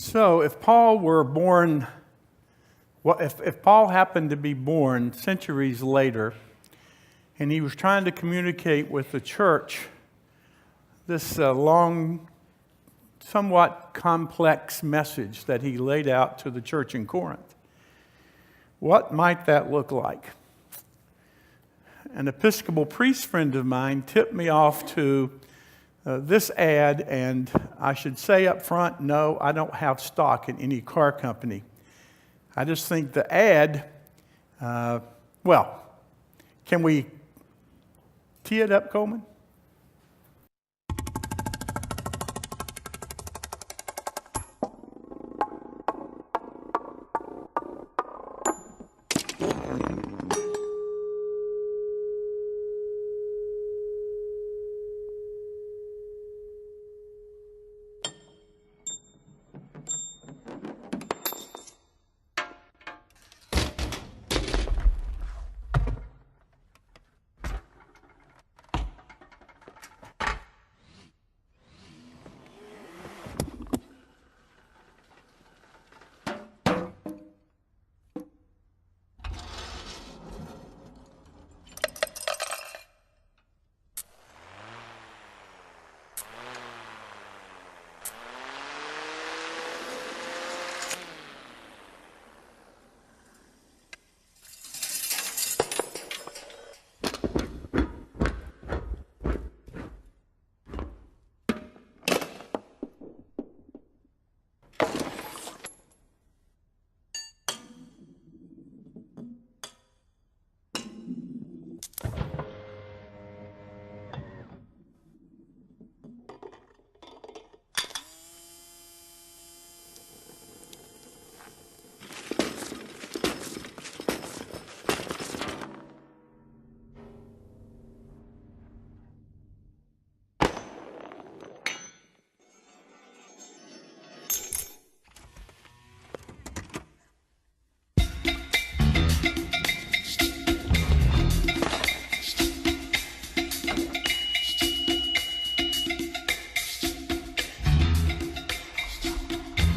So if Paul were born, if Paul happened to be born centuries later, and he was trying to communicate with the church this long, somewhat complex message that he laid out to the church in Corinth, what might that look like? An Episcopal priest friend of mine tipped me off to this ad, and I should say up front, no, I don't have stock in any car company. I just think the ad, can we tee it up, Coleman?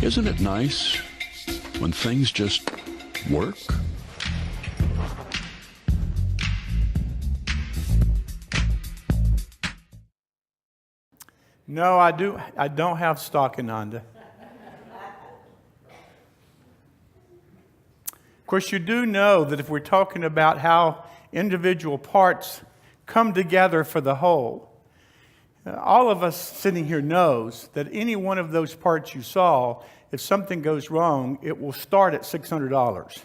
Isn't it nice when things just work? No, I don't have stock in Honda. Of course, you do know that if we're talking about how individual parts come together for the whole, all of us sitting here knows that any one of those parts you saw, if something goes wrong, it will start at $600.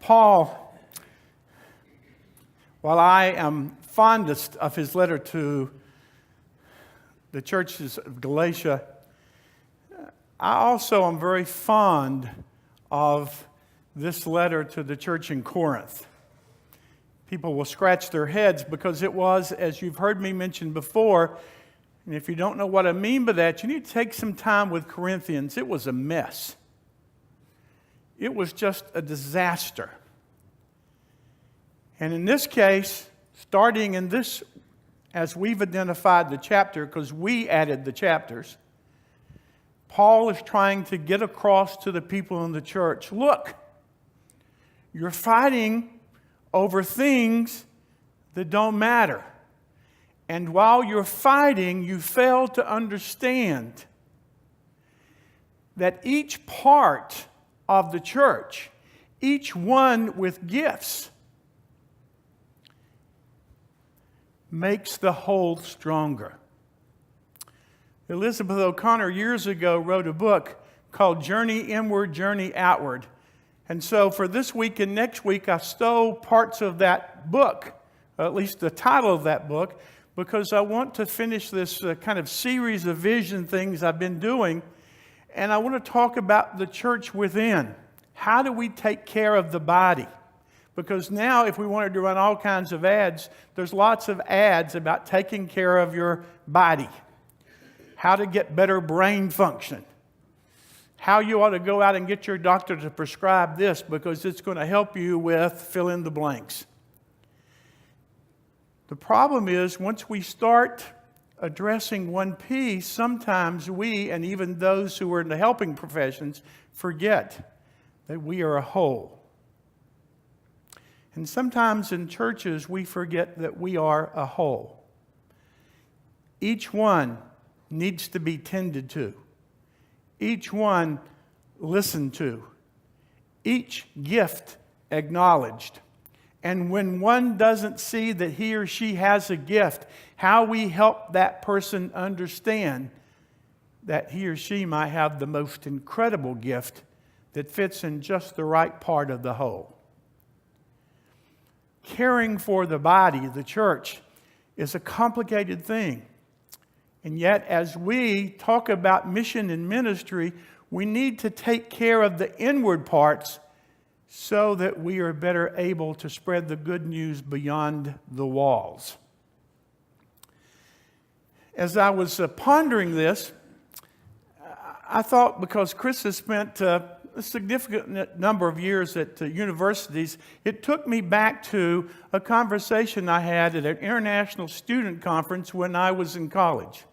Paul, while I am fondest of his letter to the churches of Galatia, I also am very fond of this letter to the church in Corinth. People will scratch their heads because it was, as you've heard me mention before, and if you don't know what I mean by that, you need to take some time with Corinthians. It was a mess. It was just a disaster. And in this case, starting in this, as we've identified the chapter, because we added the chapters, Paul is trying to get across to the people in the church, look, you're fighting over things that don't matter. And while you're fighting, you fail to understand that each part of the church, each one with gifts, makes the whole stronger. Elizabeth O'Connor years ago wrote a book called Journey Inward, Journey Outward. And so for this week and next week, I stole parts of that book, at least the title of that book, because I want to finish this kind of series of vision things I've been doing. And I want to talk about the church within. How do we take care of the body? Because now if we wanted to run all kinds of ads, there's lots of ads about taking care of your body. How to get better brain function. How you ought to go out and get your doctor to prescribe this because it's going to help you with fill in the blanks. The problem is, once we start addressing one piece, sometimes we, and even those who are in the helping professions, forget that we are a whole. And sometimes in churches, we forget that we are a whole. Each one needs to be tended to. Each one listened to. Each gift acknowledged. And when one doesn't see that he or she has a gift, how we help that person understand that he or she might have the most incredible gift that fits in just the right part of the whole. Caring for the body, the church, is a complicated thing. And yet, as we talk about mission and ministry, we need to take care of the inward parts so that we are better able to spread the good news beyond the walls. As I was pondering this, I thought, because Chris has spent a significant number of years at universities, it took me back to a conversation I had at an international student conference when I was in college.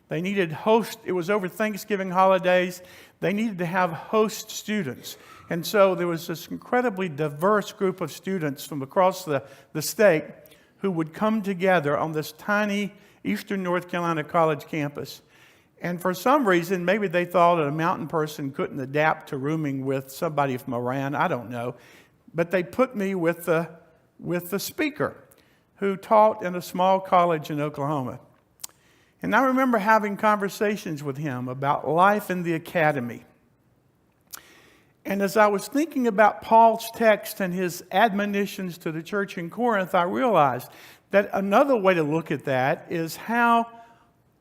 They needed it was over Thanksgiving holidays. They needed to have host students. And so there was this incredibly diverse group of students from across the state who would come together on this tiny Eastern North Carolina college campus. And for some reason, maybe they thought that a mountain person couldn't adapt to rooming with somebody from Iran. I don't know. But they put me with the speaker who taught in a small college in Oklahoma. And I remember having conversations with him about life in the academy. And as I was thinking about Paul's text and his admonitions to the church in Corinth, I realized that another way to look at that is how,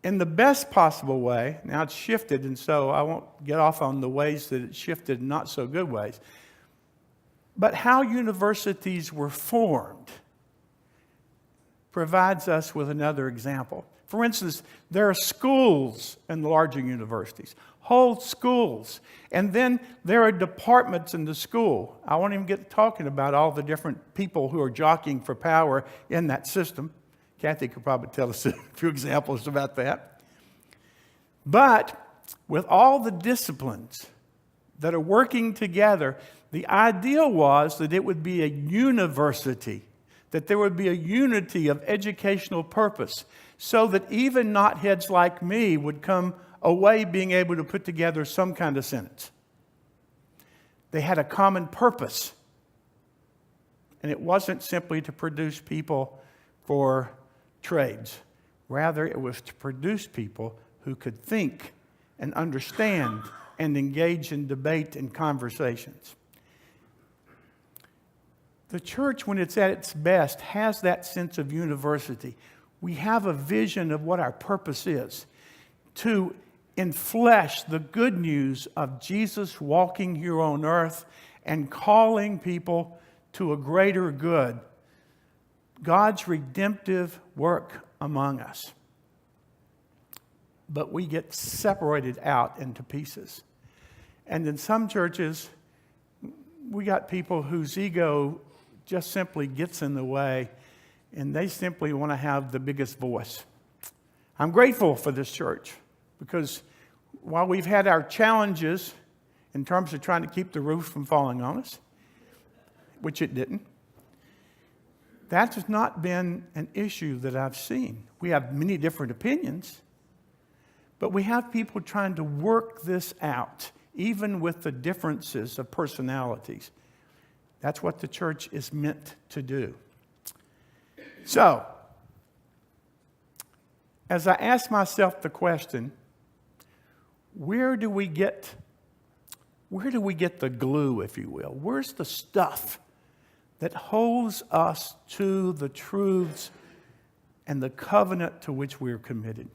in the best possible way, now it's shifted, and so I won't get off on the ways that it shifted in not so good ways, but how universities were formed provides us with another example. For instance, there are schools in larger universities, whole schools, and then there are departments in the school. I won't even get talking about all the different people who are jockeying for power in that system. Kathy could probably tell us a few examples about that. But with all the disciplines that are working together, the ideal was that it would be a university, that there would be a unity of educational purpose, so that even knotheads like me would come away being able to put together some kind of sentence. They had a common purpose. And it wasn't simply to produce people for trades. Rather, it was to produce people who could think and understand and engage in debate and conversations. The church, when it's at its best, has that sense of university. We have a vision of what our purpose is, to enflesh the good news of Jesus walking here on earth and calling people to a greater good, God's redemptive work among us. But we get separated out into pieces. And in some churches, we got people whose ego just simply gets in the way, and they simply want to have the biggest voice. I'm grateful for this church, because while we've had our challenges in terms of trying to keep the roof from falling on us, which it didn't, that has not been an issue that I've seen. We have many different opinions, but we have people trying to work this out, even with the differences of personalities. That's what the church is meant to do. So, as I ask myself the question, where do we get the glue, if you will? Where's the stuff that holds us to the truths and the covenant to which we're committed?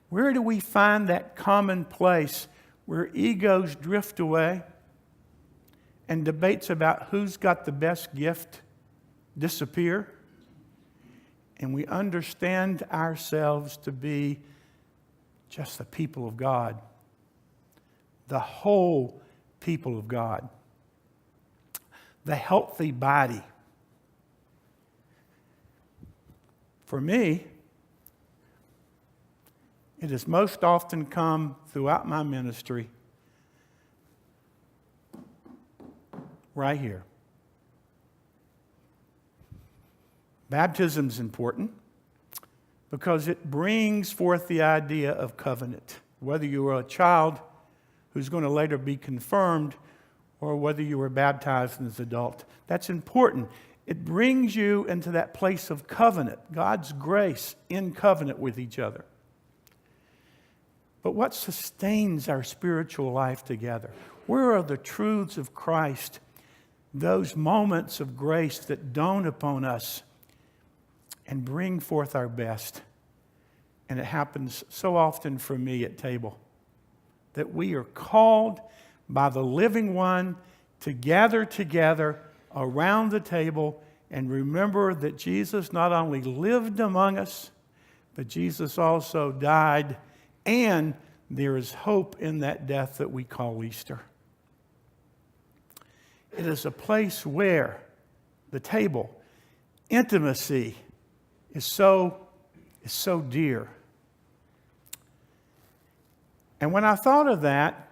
Where do we find that common place where egos drift away and debates about who's got the best gift disappear, and we understand ourselves to be just the people of God, the whole people of God, the healthy body? For me, it has most often come throughout my ministry right here. Baptism is important because it brings forth the idea of covenant. Whether you are a child who's going to later be confirmed or whether you were baptized as an adult, that's important. It brings you into that place of covenant, God's grace in covenant with each other. But what sustains our spiritual life together? Where are the truths of Christ, those moments of grace that dawn upon us and bring forth our best? And it happens so often for me at table that we are called by the living one to gather together around the table and remember that Jesus not only lived among us, but Jesus also died, and there is hope in that death that we call Easter. It is a place where the table, intimacy, is so dear. And when I thought of that,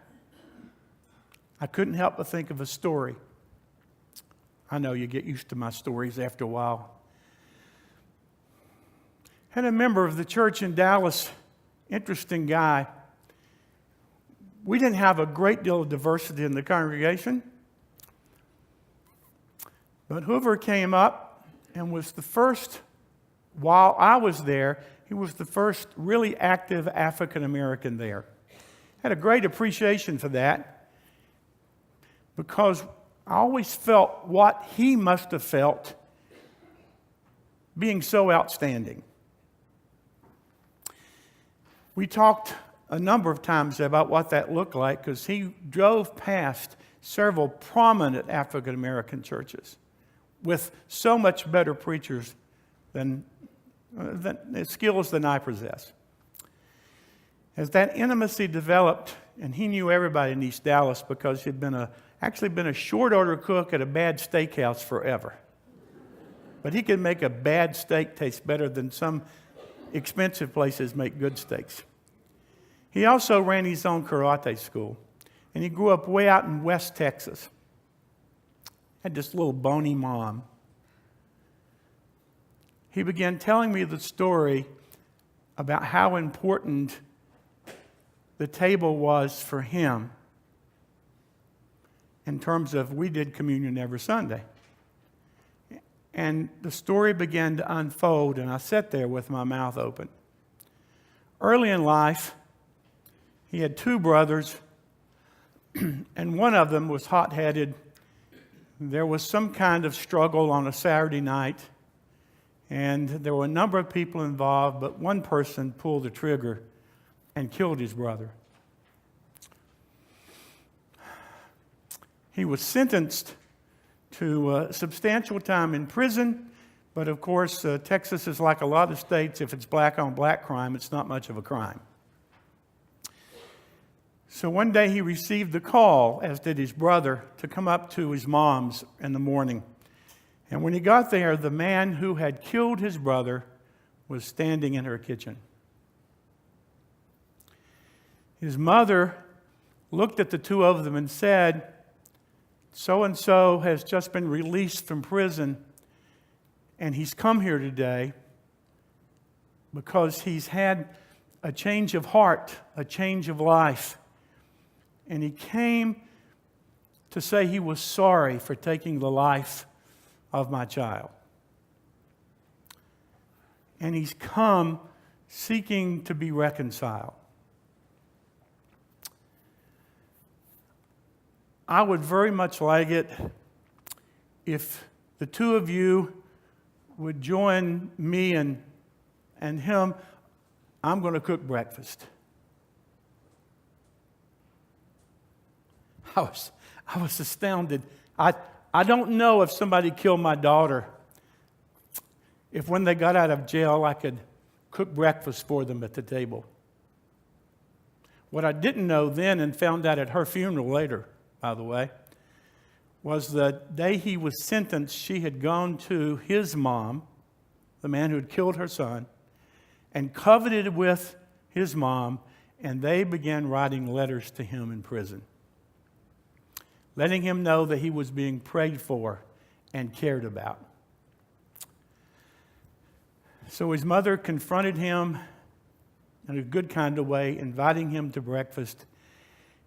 I couldn't help but think of a story. I know you get used to my stories after a while. Had a member of the church in Dallas, interesting guy. We didn't have a great deal of diversity in the congregation. But whoever came up and was the first, while I was there, he was the first really active African American there. Had a great appreciation for that because I always felt what he must have felt being so outstanding. We talked a number of times about what that looked like because he drove past several prominent African American churches with so much better preachers than skills than I possess. As that intimacy developed, and he knew everybody in East Dallas because he'd actually been a short order cook at a bad steakhouse forever. But he could make a bad steak taste better than some expensive places make good steaks. He also ran his own karate school, and he grew up way out in West Texas. Had this little bony mom. He began telling me the story about how important the table was for him in terms of we did communion every Sunday. And the story began to unfold, and I sat there with my mouth open. Early in life, he had two brothers, and one of them was hot-headed. There was some kind of struggle on a Saturday night, and there were a number of people involved, but one person pulled the trigger and killed his brother. He was sentenced to substantial time in prison, but of course, Texas is like a lot of states. If it's black on black crime, it's not much of a crime. So one day he received the call, as did his brother, to come up to his mom's in the morning. And when he got there, the man who had killed his brother was standing in her kitchen. His mother looked at the two of them and said, "So-and-so has just been released from prison, and he's come here today because he's had a change of heart, a change of life. And he came to say he was sorry for taking the life of my child. And he's come seeking to be reconciled." I would very much like it if the two of you would join me and him. I'm going to cook breakfast. I was astounded. I don't know if somebody killed my daughter, if when they got out of jail I could cook breakfast for them at the table. What I didn't know then, and found out at her funeral later, by the way, was the day he was sentenced, she had gone to his mom, the man who had killed her son, and coveted with his mom, and they began writing letters to him in prison, letting him know that he was being prayed for and cared about. So his mother confronted him in a good kind of way, inviting him to breakfast,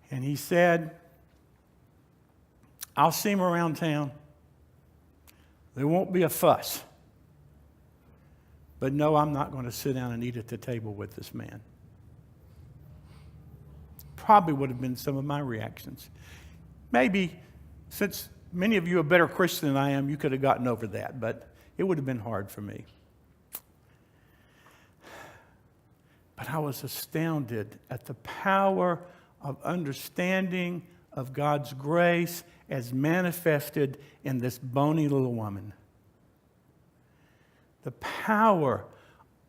and he said, "I'll see him around town. There won't be a fuss. But no, I'm not going to sit down and eat at the table with this man." Probably would have been some of my reactions. Maybe, since many of you are better Christian than I am, you could have gotten over that, but it would have been hard for me. But I was astounded at the power of understanding of God's grace as manifested in this bony little woman. The power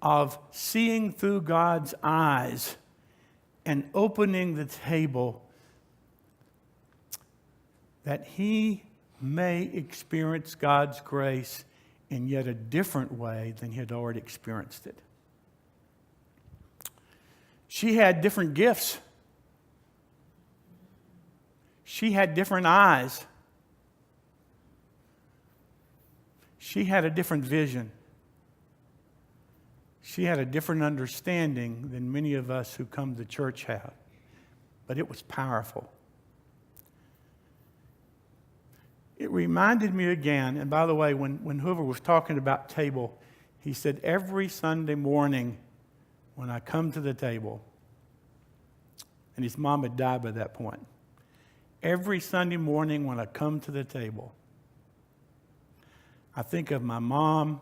of seeing through God's eyes and opening the table that he may experience God's grace in yet a different way than he had already experienced it. She had different gifts. She had different eyes. She had a different vision. She had a different understanding than many of us who come to church have. But it was powerful. It reminded me again, and by the way, when Hoover was talking about table, he said, every Sunday morning when I come to the table, and his mom had died by that point, every Sunday morning when I come to the table, I think of my mom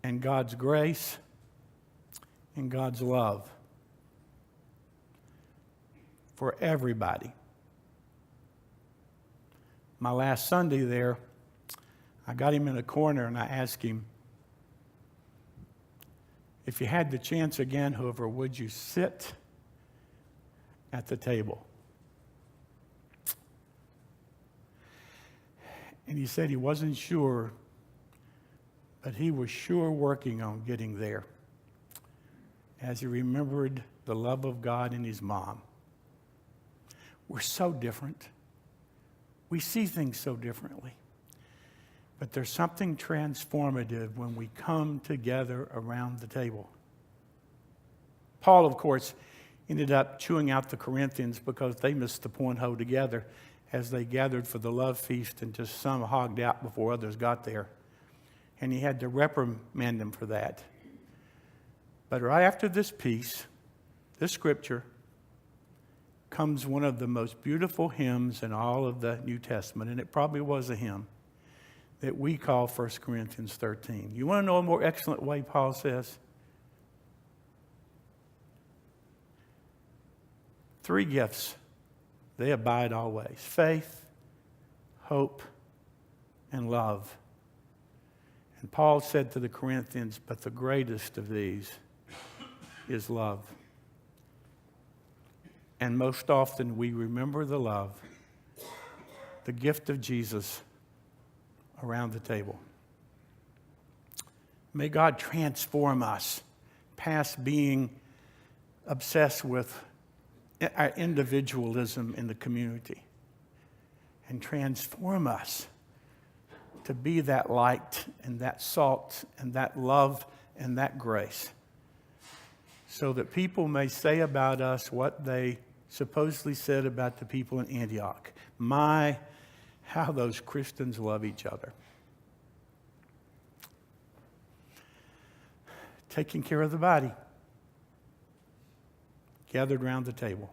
and God's grace and God's love for everybody. My last Sunday there, I got him in a corner and I asked him, if you had the chance again, Hoover, would you sit at the table? And he said he wasn't sure, but he was sure working on getting there as he remembered the love of God in his mom. We're so different. We see things so differently. But there's something transformative when we come together around the table. Paul, of course, ended up chewing out the Corinthians because they missed the point altogether as they gathered for the love feast and just some hogged out before others got there. And he had to reprimand them for that. But right after this piece, this scripture, comes one of the most beautiful hymns in all of the New Testament, and it probably was a hymn that we call 1 Corinthians 13. You want to know a more excellent way Paul says? 3 gifts, they abide always: faith, hope, and love. And Paul said to the Corinthians, but the greatest of these is love. And most often we remember the love, the gift of Jesus around the table. May God transform us past being obsessed with our individualism in the community and transform us to be that light and that salt and that love and that grace so that people may say about us what they supposedly said about the people in Antioch. My, how those Christians love each other. Taking care of the body. Gathered around the table.